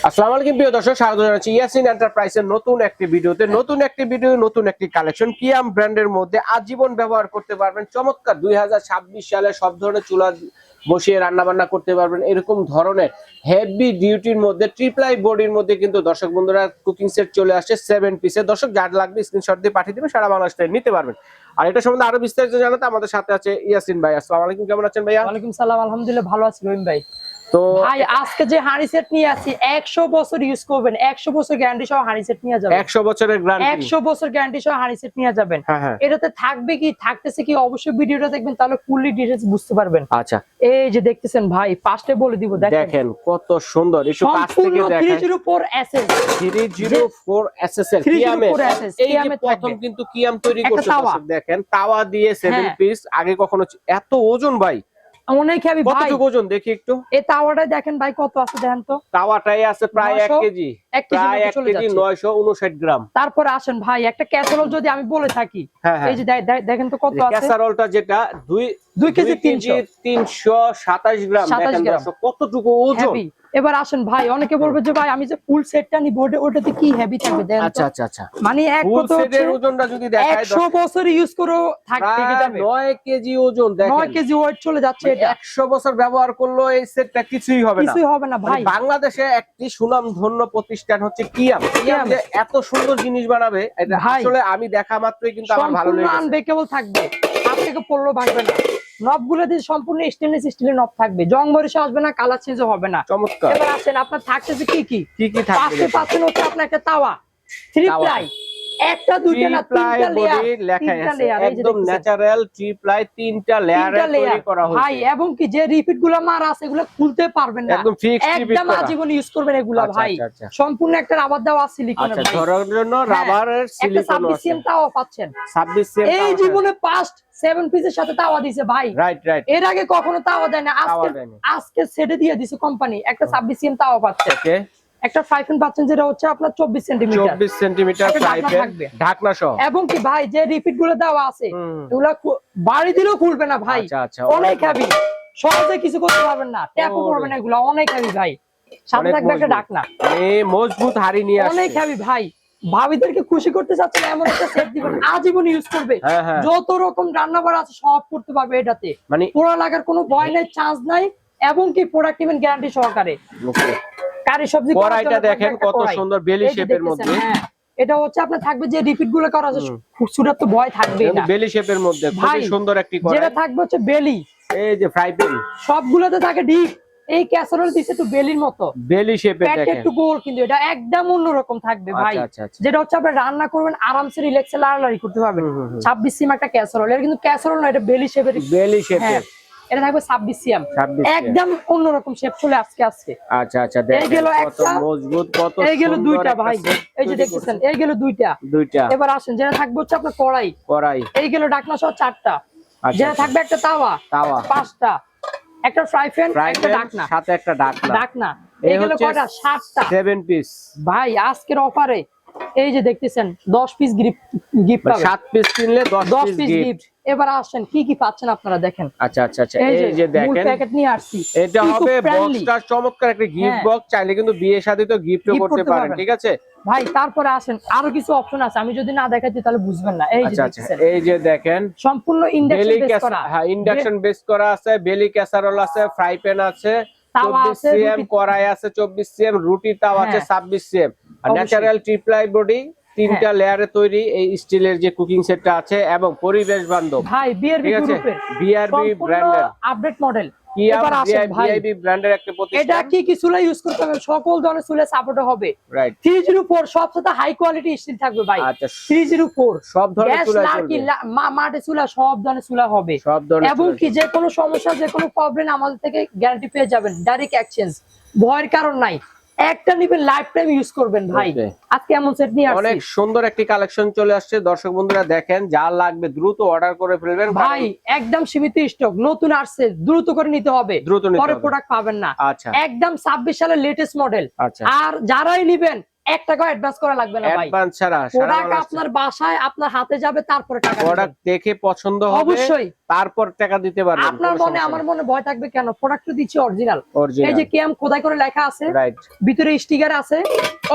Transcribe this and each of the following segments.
আসসালামু আলাইকুম প্রিয় দর্শক, স্বাগত জানাচ্ছি ইয়াসিন এন্টারপ্রাইজের নতুন একটি ভিডিওতে। নতুন একটি কালেকশন কিয়াম ব্র্যান্ডের মধ্যে আজীবন ব্যবহার করতে পারবেন। চমৎকার 2026 সালে সব ধরনের চুলা বসিয়ে রান্না বান্না করতে পারবেন। এরকম ধরনের হেভি ডিউটির মধ্যে ট্রিপ্লাই বডির মধ্যে কিন্তু দর্শক বন্ধুরা কুকিং সেট চলে আসছে 7 পিসের। দর্শক যার লাগবে স্ক্রিনশট দিয়ে পাঠিয়ে দিবেন, সারা বাংলাদেশ থেকে নিতে পারবেন। আর এটা সম্বন্ধে আরো বিস্তারিত জানাতে আমাদের সাথে আছে ইয়াসিন ভাই। আসসালামু আলাইকুম, কেমন আছেন ভাইয়া? ওয়ালাইকুম সালাম, আলহামদুলিল্লাহ ভালো আছি রহিম ভাই। তো ভাই আজকে যে হাঁড়ি সেট নিয়ে আসি 100 বছর ইউজ করবেন, 100 বছর গ্যারান্টি সহ হাঁড়ি সেট নিয়ে যাবেন। 100 বছরের গ্যারান্টি, 100 বছর গ্যারান্টি সহ হাঁড়ি সেট নিয়ে যাবেন। এটাতে থাকবে কি থাকতেছে কি অবশ্যই ভিডিওটা দেখবেন, তাহলে ফুললি ডিটেইলস বুঝতে পারবেন। আচ্ছা, এই যে দেখতেছেন ভাই, পাঁচটা বলে দিব, দেখেন কত সুন্দর। একটু কাছ থেকে দেখেন। 304 এসএস 304 এসএস এর কিয়ামে এই যে প্রথম কিন্তু কিয়াম তৈরি করছে। দেখেন তাওয়া দিয়ে 7 পিস। আগে কখনো এত ওজন ভাই? অনেক হেভি ভাই। কতটুকু ওজন দেখি একটু। এই তাওয়াটা দেখেন ভাই কত আছে দেখেন তো। তাওয়াটাই আছে প্রায় 1 কেজি, প্রায় 1 কেজি 959 গ্রাম। তারপর আসেন ভাই, একটা ক্যাসারোল যদি আমি বলে থাকি, এই যে দেখেন তো কত আছে। ক্যাসারোলটা যেটা 2 কেজি 327 গ্রাম। দেখেন দর্শক কতটুকু ওজন। এবার আসেন ভাই, অনেকে বলবে যে ভাই আমি যে ফুল সেটটা নিব ওটাতে কি হেভি থাকবে দেন। আচ্ছা আচ্ছা আচ্ছা, মানে এক ফুল সেটের ওজনটা যদি দেখায় 100 বছর ইউজ করো থাকতে যাবে 9 কেজি ওজন। দেখেন 9 কেজি ওয়েট চলে যাচ্ছে। এটা 100 বছর ব্যবর করলো এই সেটটা কিছুই হবে না, কিছুই হবে না ভাই। বাংলাদেশে একটি সুনামধন্য প্রতিষ্ঠান হচ্ছে কিয়াম। কিয়াম যে এত সুন্দর জিনিস বানাবে এটা আসলে আমি দেখা মাত্রই কিন্তু আমার ভালো লেগেছে। সম্পূর্ণ আনব্রেকেবল থাকবে, হাত থেকে পড়লো ভাঙবে না। নবগুলো দিয়ে সম্পূর্ণ স্টেনলেস স্টিলের নব থাকবে, জং মরিচা আসবে না, কালার চেঞ্জ হবে না। চমৎকার। এবার আসেন আপনার থাকতেছে কি কি থাকবে। পাচ্ছেন হচ্ছে আপনার একটা তাওয়া 3 প্লাই, একটা দুইটা না তিনটা লেয়ার, একদম ন্যাচারাল 3 প্লাই 3টা লেয়ারে তৈরি করা হয়েছে ভাই। এবং কি যে রিপিট গুলো মারা আছে এগুলো খুলতে পারবেন না, একদম ফিক্সড রিপিট একদম আজীবন ইউজ করবেন এগুলা ভাই। সম্পূর্ণ একটা রাবার দেওয়া সিলিকনের ভাই। আচ্ছা, ধরার জন্য রাবারের সিলিকন আছে। 26 সিএম তাওয়া পাচ্ছেন। 26 সিএম এই জীবনে পাস্ট 7 পিসের সাথে তাওয়া দিয়েছে ভাই। রাইট। এর আগে কখনো তাওয়া দেয় না, আজকে সেটে দিয়ে দিয়েছে কোম্পানি। একটা 26 সিএম তাওয়া পাচ্ছে, একটা ফ্রাই প্যান পাচ্ছেন যেটা হচ্ছে আপনার 24 সেন্টিমিটার ফ্রাই প্যান ঢাকনা সহ। এবং কি ভাই যে রিপিট গুলো দেওয়া আছে এগুলা বাড়ি দিলেও খুলবে না ভাই। অনেক হেভি, সহজে কিছু করতে পারবেন না, ট্যাপও করবে না, এগুলা অনেক হেভি ভাই। সাথে থাকবে একটা ঢাকনা, মজবুত হাড়ি নিয়ে আসছে। অনেক হেভি ভাই। ভাবিদেরকে খুশি করতে চাচ্ছেন এমন একটা সেট দিবেন, আজীবন ইউজ করবে। যত রকম রান্না বাড়া আছে সব করতে পারবে এটাতে, মানে পোড়া লাগার কোনো ভয় নাই, চান্স নাই। এবং কি প্রোডাক্ট নেবেন গ্যারান্টি সহকারে। কারি সবজি কড়াইটা দেখেন কত সুন্দর বেলি শেপের মধ্যে। এটা হচ্ছে আপনার থাকবে যে রিপিট গুলো করা আছে খুচুরা তো ভয় থাকবে না, বেলি শেপের মধ্যে খুব সুন্দর একটি কড়াই। যেটা থাকবে হচ্ছে বেলি, এই যে ফ্রাই প্যান সবগুলোতে থাকে ডিপ। এই ক্যাসারোল দিছে তো বেলির মতো, বেলি শেপের দেখেন একটু গোল, কিন্তু এটা একদম অন্যরকম থাকবে ভাই। যেটা হচ্ছে আপনি রান্না করবেন আরামসে রিল্যাক্সে লাড়ালাড়ি করতে পারবেন। 26 সিএম একটা ক্যাসারোল, এটা কিন্তু ক্যাসারোল না, এটা বেলি শেপের। এটা থাকবে 26 সিএম, একদম অন্যরকম শেপ চলে আজকে। আচ্ছা আচ্ছা, দেখেন কত মজবুত, কত সুন্দর। এই গেল দুইটা ভাই, এই যে দেখতেছেন এই গেল দুইটা। এবার আসেন যেটা থাকবে হচ্ছে আপনার কড়াই, এই গেল ঢাকনা সহ 4টা। যেটা থাকবে একটা তাওয়া 5টা, একটা ফ্রাই প্যান, একটা ঢাকনা, সাথে একটা ঢাকনা। এই গেল কয়টা? 7টা 7 পিস ভাই। আজকের অফারে এই যে দেখতেছেন 10 পিস গিফট পাবেন, 7 পিস কিনলে 10 পিস গিফট। এবার আসেন কি কি পাচ্ছেন আপনারা দেখেন। আচ্ছা আচ্ছা আচ্ছা, এই যে দেখেন প্যাকেট নিয়ে আসছি। এটা হবে বক্সটা চমৎকার একটা গিফট বক্স। চাইলে কিন্তু বিয়ে শাদী তো গিফটও করতে পারেন, ঠিক আছে ভাই। তারপরে আসেন আরো কিছু অপশন আছে, আমি যদি না দেখাচ্ছি তাহলে বুঝবেন না। এই যে দেখছেন, এই যে দেখেন সম্পূর্ণ ইন্ডাকশন বেস করা। হ্যাঁ, ইন্ডাকশন বেস করা আছে, বেলি ক্যাসারোল আছে, ফ্রাই প্যান আছে, 24 সিএম কড়াই আছে, 24 সিএম রুটি তাও আছে, 26 সিএম। আর ন্যাচারাল ট্রিপ্লাই বডি 3টা লেয়ারে তৈরি এই স্টিলের যে কুকিং সেটটা আছে, এবং পরিবেশ বান্ধব ভাই। বিআরবি গ্রুপের বিআরবি ব্র্যান্ডের আপডেট মডেল। এবার আসেন বিআরবি ব্র্যান্ডের একটা প্রতিষ্ঠান। এটা কি কি চুলা ইউজ করতে হবে, সকল ধরনের চুলা সাপোর্ট হবে। রাইট। 304 সবচেয়ে হাই কোয়ালিটি স্টিল থাকবে ভাই। আচ্ছা, 304 সব ধরনের চুলা চলবে, মাটি চুলা সব ধরনের চুলা হবে, সব ধরনের। এবং কি যে কোনো সমস্যা যে কোনো প্রবলেম আমাদের থেকে গ্যারান্টি পেয়ে যাবেন, ডাইরেক্ট এক্সচেঞ্জ, ভয়ের কারণ নাই। একটা নিবেন লাইফ টাইম ইউজ করবেন ভাই। আজকে এমন সেট নিয়ে আসছি, অনেক সুন্দর একটি কালেকশন চলে আসছে। দর্শক বন্ধুরা দেখেন, যা লাগবে দ্রুত অর্ডার করে ফেলবেন ভাই। একদম সীমিত স্টক, নতুন আসছে, দ্রুত করে নিতে হবে, পরে প্রোডাক্ট পাবেন না। একদম 26 সালের লেটেস্ট মডেল। আর যারাই নিবেন 1 টাকা অ্যাডভান্স করা লাগবে না ভাই, অ্যাডভান্স ছাড়া প্রোডাক্ট আপনার বাসায় আপনার হাতে যাবে, তারপরে টাকা প্রোডাক্ট দেখে পছন্দ হবে অবশ্যই তারপর টাকা দিতে পারবেন। আপনার মনে আমার মনে ভয় থাকবে কেন, প্রোডাক্ট তো দিচ্ছি অরিজিনাল, এই যে কেএম খোদাই করে লেখা আছে, রাইট, ভিতরে স্টিকার আছে,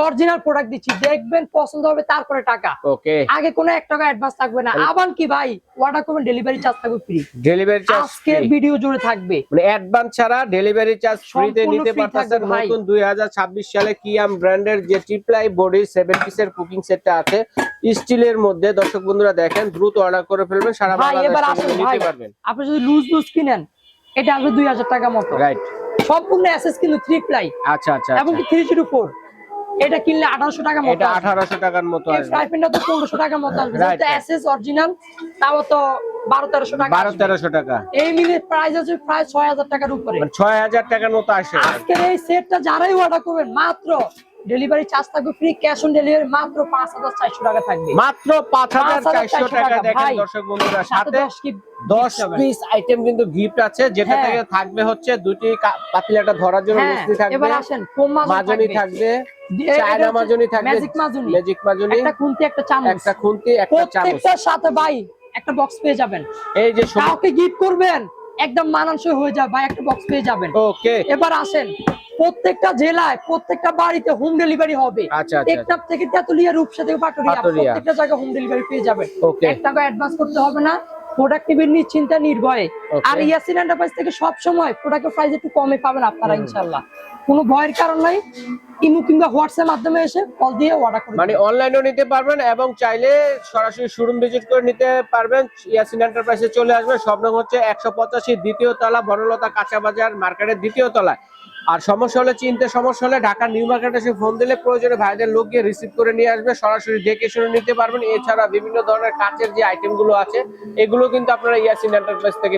অরিজিনাল প্রোডাক্ট দিচ্ছি, দেখবেন পছন্দ হবে তারপরে টাকা। ওকে, আগে কোনো 1 টাকা অ্যাডভান্স থাকবে না। আবার কি ভাই, অর্ডার করবেন ডেলিভারি চার্জ থাকবে ফ্রি, ডেলিভারি চার্জ আজকের ভিডিও জুড়ে থাকবে, মানে অ্যাডভান্স ছাড়া ডেলিভারি চার্জ ফ্রিতে নিতে পারতেছেন। নতুন 2026 সালে কিয়াম ব্র্যান্ডের যে ট্রিপলাই বডি 7 পিসের কুকিং সেটটা আছে স্টিলের মধ্যে, দর্শক বন্ধুরা দেখেন দ্রুত অর্ডার করে ফেলবেন, সারা বাংলাদেশে নিতে পারবেন। আপনি যদি লুজ কিনেন এটা আসবে 2000 টাকা মতো, রাইট, সম্পূর্ণ এসএস কিন্তু ট্রিপলাই, আচ্ছা আচ্ছা, এবং কি 304 এটা কিনলে 1800 টাকা মতো, এটা 1800 টাকার মতো এই আসবে, ফ্রাই প্যানটা তো 1500 টাকা মতো আসবে, যেটা এসএস অরিজিনাল তাও তো 1200-1300 টাকা, 1200-1300 টাকা, এই মিলে প্রাইস আছে প্রায় 6000 টাকার উপরে, মানে 6000 টাকার মতো আসে। আজকের এই সেটটা যারাই অর্ডার করবেন মাত্র ডেলিভারি চার্জ থাকবে ফ্রি, ক্যাশ অন ডেলিভারি মাত্র 5400 টাকা থাকবে, মাত্র 5400 টাকা। দেখেন দর্শক বন্ধুরা, সাথে 10 পিস আইটেম কিন্তু গিফট আছে, যেটা থেকে থাকবে হচ্ছে দুটি পাতিলাটা ধরার জন্য মিষ্টি থাকবে, এবার আসেন মাজনি থাকবে, চায়না মাজনি থাকবে, ম্যাজিক মাজনি, একটা খুন্তি একটা চামচ, একটা খুন্তি একটা চামচ, প্রত্যেকটার সাথে ভাই একটা বক্স পেয়ে যাবেন। এই যে কাউকে গিফট করবেন একদম মানানসই হয়ে যাবে ভাই, একটা বক্স পেয়ে যাবেন। ওকে, এবার আসেন, প্রত্যেকটা জেলায় প্রত্যেকটা বাড়িতে হোম ডেলিভারি হবে, আচ্ছা আচ্ছা, টেকনাফ থেকে তেতুলিয়া, রূপসা থেকে পাটুরিয়া, প্রত্যেকটা জায়গায় হোম ডেলিভারি পেয়ে যাবেন। 1 টাকা অ্যাডভান্স করতে হবে না, প্রোডাক্ট নিবেন নিশ্চিন্তা নির্ভয়ে। আর ইয়াসিন এন্টারপ্রাইজ থেকে সব সময় প্রোডাক্টের প্রাইস একটু কমে পাবেন আপনারা ইনশাআল্লাহ, কোনো ভয়ের কারণ নাই। ইমো কিংবা হোয়াটসঅ্যাপ মাধ্যমে এসে কল দিয়ে অর্ডার করবেন, মানে অনলাইনেও নিতে পারবেন এবং চাইলে সরাসরি শোরুম ভিজিট করে নিতে পারবেন। ইয়াসিন এন্টারপ্রাইজে চলে আসবেন, সব নাম হচ্ছে 185 দ্বিতীয় তলা, বনলতা কাঁচা বাজার মার্কেটের দ্বিতীয় তলায়। আর সমস্যা হলে, চিনতে সমস্যা হলে ঢাকা নিউ মার্কেটে এসে ফোন দিলে প্রয়োজনে ভাইদের লোক গিয়ে রিসিভ করে নিয়ে আসবে, সরাসরি দেখে শুনে নিতে পারবেন। এছাড়া বিভিন্ন ধরনের কাচের যে আইটেম গুলো আছে এগুলো কিন্তু আপনারা ইয়াসিন এন্টারপ্রাইজ থেকে